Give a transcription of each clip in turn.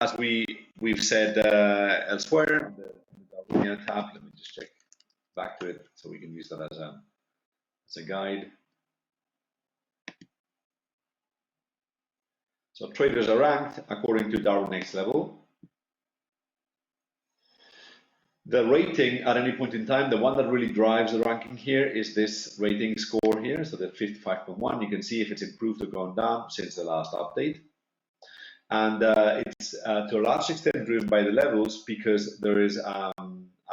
as we've said elsewhere, the DarwinIA tab, let me just check back to it so we can use that as a guide. So traders are ranked according to Darwinex level. The rating at any point in time, the one that really drives the ranking here is this rating score here. So the 55.1, you can see if it's improved or gone down since the last update. And it's to a large extent driven by the levels, because there is a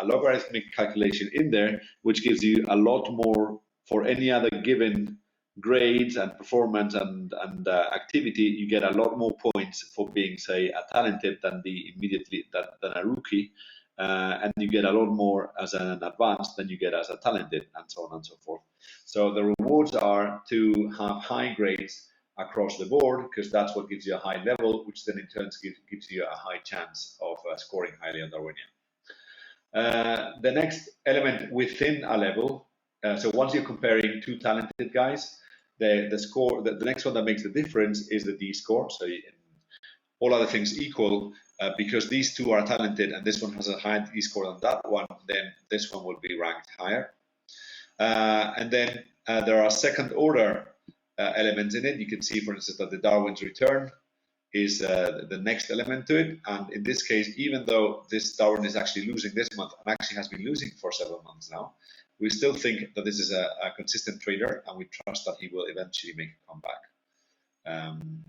logarithmic calculation in there, which gives you a lot more for any other given grades and performance and activity. You get a lot more points for being, say, a talented than than a rookie. And you get a lot more as an advanced than you get as a talented, and so on and so forth. So the rewards are to have high grades across the board, because that's what gives you a high level, which then in turn gives you a high chance of scoring highly on DarwinIA. The next element within a level, so once you're comparing two talented guys, the score, the next one that makes the difference is the D score. So all other things equal, because these two are talented and this one has a higher D score than that one, then this one will be ranked higher. And then there are second order elements in it. You can see, for instance, that the Darwin's return is the next element to it. And in this case, even though this Darwin is actually losing this month and actually has been losing for several months now, we still think that this is a consistent trader, and we trust that he will eventually make a comeback.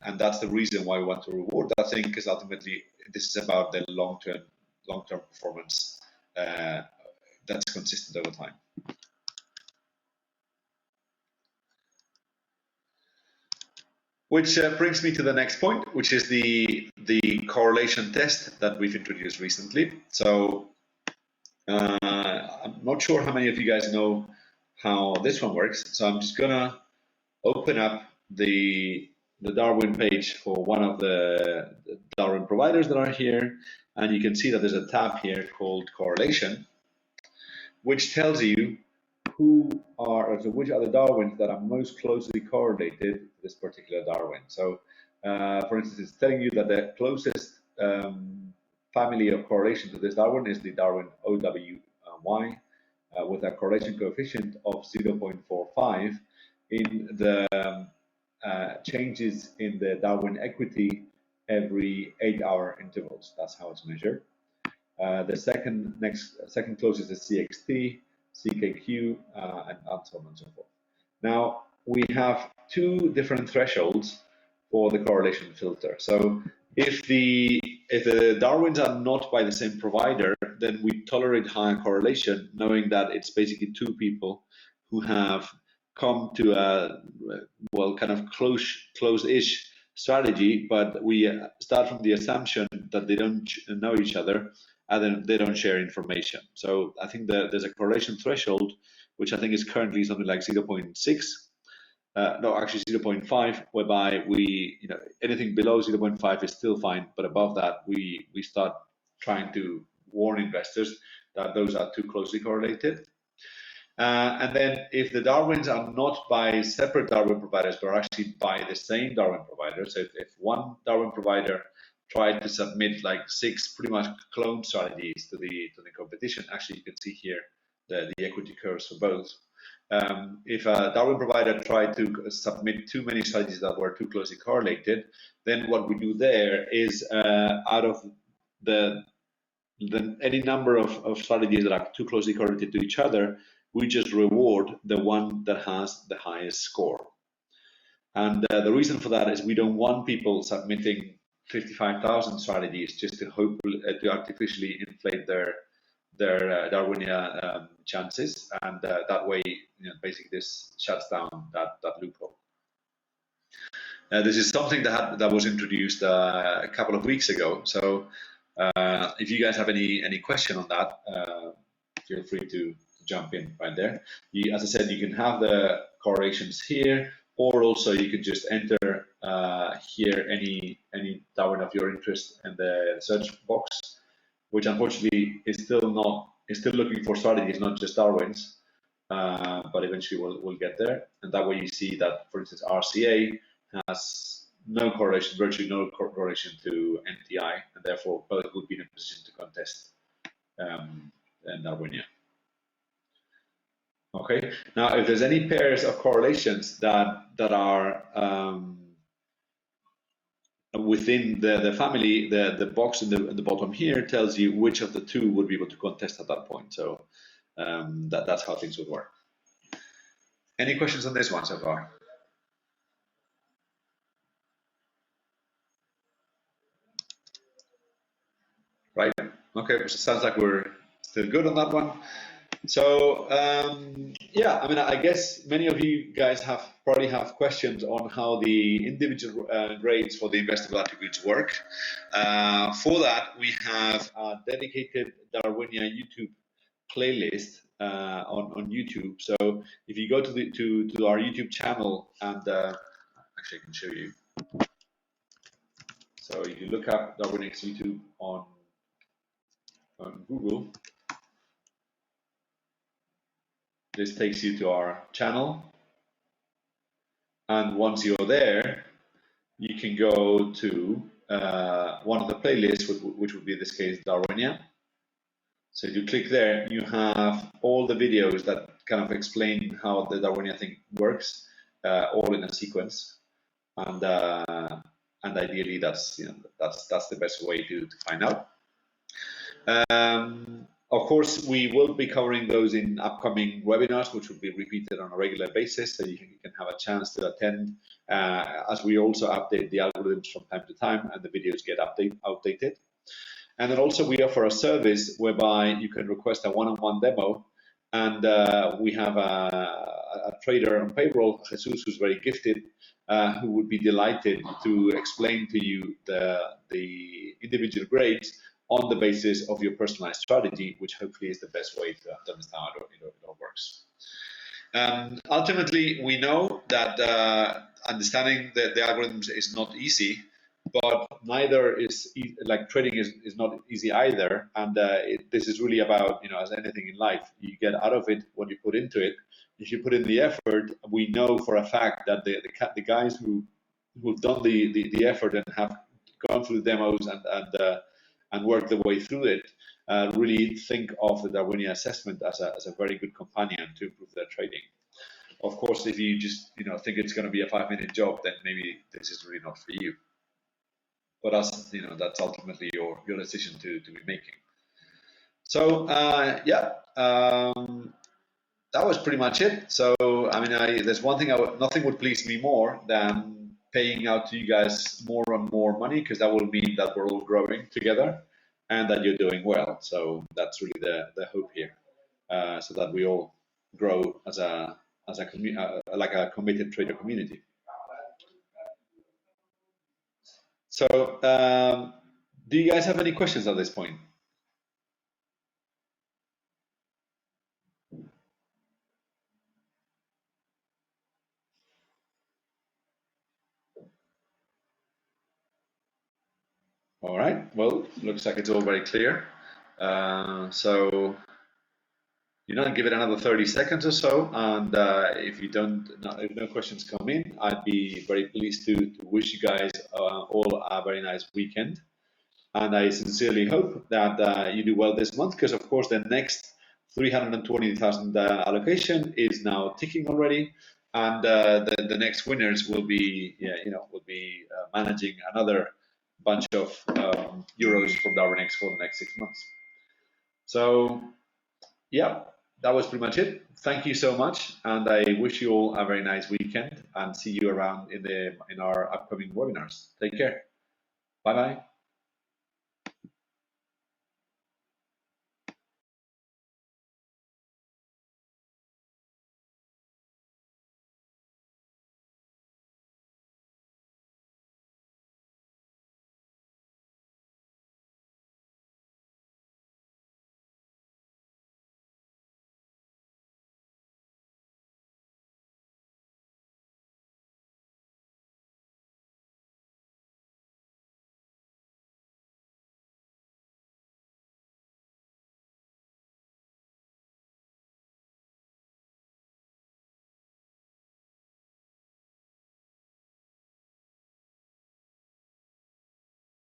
And that's the reason why we want to reward that thing, because ultimately this is about the long-term performance that's consistent over time. Which brings me to the next point, which is the correlation test that we've introduced recently. So I'm not sure how many of you guys know how this one works. So I'm just gonna open up the Darwin page for one of the Darwin providers that are here, and you can see that there's a tab here called correlation, which tells you which are the Darwins that are most closely correlated to this particular Darwin. So, for instance, it's telling you that the closest family of correlation to this Darwin is the Darwin OWY, with a correlation coefficient of 0.45 in the changes in the Darwin equity every 8-hour intervals. That's how it's measured. The second closest is CXT, CKQ, and so on and so forth. Now, we have two different thresholds for the correlation filter. So if the Darwins are not by the same provider, then we tolerate higher correlation, knowing that it's basically two people who have come to a, well, kind of close-ish strategy, but we start from the assumption that they don't know each other, and then they don't share information. So I think that there's a correlation threshold, which I think is currently something like 0.6. No, actually 0.5, whereby anything below 0.5 is still fine, but above that we start trying to warn investors that those are too closely correlated. And then if the Darwins are not by separate Darwin providers, but are actually by the same Darwin provider, so if one Darwin provider tried to submit like 6 pretty much clone strategies to the competition, actually you can see here the equity curves for both. If a Darwin provider tried to submit too many strategies that were too closely correlated, then what we do there is out of any number of strategies that are too closely correlated to each other, we just reward the one that has the highest score. And the reason for that is we don't want people submitting 55,000 strategies just to hope to artificially inflate their DarwinIA chances, and that way, basically this shuts down that loophole. This is something that was introduced a couple of weeks ago. So if you guys have any question on that, feel free to jump in right there. As I said, you can have the correlations here, or also you can just enter here any Darwin of your interest in the search box, which unfortunately is still looking for strategies, not just Darwins, but eventually we'll get there. And that way you see that, for instance, RCA has no correlation, virtually no correlation to NTI, and therefore both would be in a position to contest DarwinIA. Okay. Now, if there's any pairs of correlations that are within the family, the box in the bottom here tells you which of the two would be able to contest at that point. So that's how things would work. Any questions on this one so far? Right. Okay. So it sounds like we're still good on that one. So yeah, I mean, I guess many of you guys probably have questions on how the individual grades for the investable attributes work. For that, we have a dedicated DarwinIA YouTube playlist on YouTube. So if you go to our YouTube channel, and actually I can show you. So if you look up Darwinex YouTube on Google, this takes you to our channel, and once you're there, you can go to one of the playlists, which would be in this case DarwinIA. So if you click there, you have all the videos that kind of explain how the DarwinIA thing works, all in a sequence, and ideally that's the best way to find out. Of course, we will be covering those in upcoming webinars, which will be repeated on a regular basis, so you can have a chance to attend, as we also update the algorithms from time to time, and the videos get updated. And then also we offer a service whereby you can request a one-on-one demo, and we have a trader on payroll, Jesus, who's very gifted, who would be delighted to explain to you the individual grades on the basis of your personalized strategy, which hopefully is the best way to understand how it all works. Ultimately, we know that understanding the algorithms is not easy, but neither is trading is not easy either. And this is really about, as anything in life, you get out of it what you put into it. If you put in the effort, we know for a fact that the guys who've done the effort and have gone through the demos and work their way through it, really think of the DarwinIA assessment as a very good companion to improve their trading. Of course, if you just think it's going to be a 5-minute job, then maybe this is really not for you. But that's ultimately your decision to be making. So yeah, that was pretty much it. So I mean, there's one thing nothing would please me more than paying out to you guys more and more money, because that will mean that we're all growing together and that you're doing well. So that's really the hope here, so that we all grow as a committed trader community. So do you guys have any questions at this point? All right, well, looks like it's all very clear. So give it another 30 seconds or so, and if no questions come in, I'd be very pleased to wish you guys all a very nice weekend. And I sincerely hope that you do well this month, because of course the next 320,000 allocation is now ticking already, and the next winners will be managing another bunch of euros from Darwinex for the next 6 months. So yeah, that was pretty much it. Thank you so much, and I wish you all a very nice weekend, and see you around in our upcoming webinars. Take care. Bye bye.